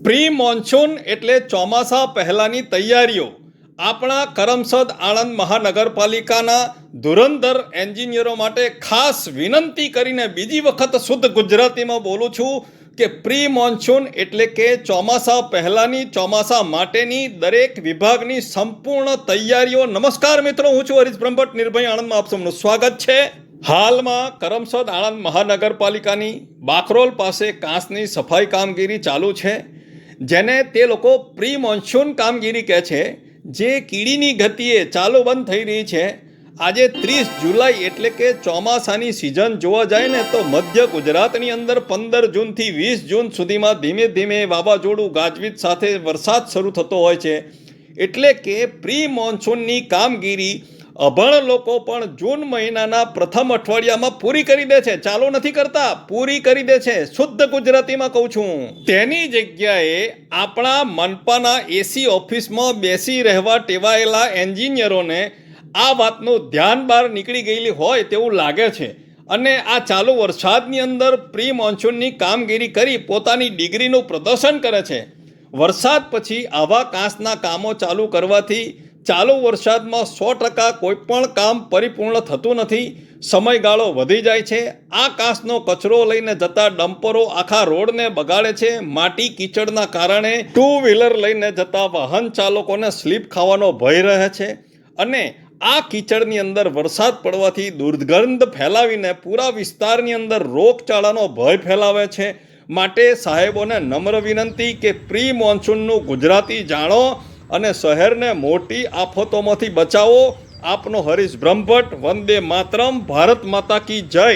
Pre monsoon એટલે ચોમાસા પહેલાંની તૈયારીઓ આપણા કરમસદ આણંદ મહાનગરપાલિકાના ધુરંધર એન્જિનિયરો માટે ખાસ વિનંતી કરીને બીજી વખત શુદ્ધ ગુજરાતીમાં બોલું છું કે પ્રી મોન્સૂન એટલે કે ચોમાસા પહેલાંની ચોમાસા માટેની દરેક વિભાગની સંપૂર્ણ તૈયારીઓ. નમસ્કાર મિત્રો, હું છું હરીશ બ્રહ્મભટ્ટ, નિર્ભય આણંદમાં આપ સૌનું સ્વાગત છે. હાલમાં કરમસદ આણંદ મહાનગરપાલિકાની બાકરોલ પાસે કાંસની સફાઈ કામગીરી ચાલુ છે, જેને તે લોકો પ્રી મોન્સૂન કામગીરી કહે છે, જે કીડીની ગતિએ ચાલુ બંધ થઈ રહી છે. આજે 30 જુલાઈ એટલે કે ચોમાસાની સિઝન જોવા જાય ને તો મધ્ય ગુજરાતની અંદર 15 જૂનથી 20 જૂન સુધીમાં ધીમે ધીમે વાવાઝોડું ગાજવીજ સાથે વરસાદ શરૂ થતો હોય છે. એટલે કે પ્રી મોન્સૂનની કામગીરી અભણ લોકો પણ જૂન મહિનાના પ્રથમ અઠવાડિયામાં પૂરી કરી દે છે. ચાલુ નથી કરતા, પૂરી કરી દે છે. શુદ્ધ ગુજરાતીમાં કહું છું. તેની જગ્યાએ આપણા મનપાના એસી ઓફિસમાં બેસી રહેવા ટેવાયેલા એન્જિનિયરોને આ વાતનું ધ્યાન બહાર નીકળી ગયેલી હોય તેવું લાગે છે અને આ ચાલુ વરસાદની અંદર પ્રી મોન્સૂનની કામગીરી કરી પોતાની ડિગ્રીનું પ્રદર્શન કરે છે. વરસાદ પછી આવા કાંસના કામો ચાલુ કરવાથી ચાલુ વરસાદમાં 100% કોઈ પણ કામ પરિપૂર્ણ થતું નથી. સમયગાળો વધી જાય છે. આ કાંસનો કચરો લઈને જતા ડમ્પરો આખા રોડને બગાડે છે. માટી કીચડના કારણે 2 વ્હીલર લઈને જતા વાહન ચાલકોને સ્લીપ ખાવાનો ભય રહે છે અને આ કીચડની અંદર વરસાદ પડવાથી દુર્ગંધ ફેલાવીને પૂરા વિસ્તારની અંદર રોગચાળાનો ભય ફેલાવે છે. માટે સાહેબોને નમ્ર વિનંતી કે પ્રી મોન્સૂનનું ગુજરાતી જાણો અને શહેરને મોટી આફતોમાંથી બચાવો. આપનો હરીશ બ્રહ્મભટ્ટ. વંદે માતરમ. ભારત માતા કી જય.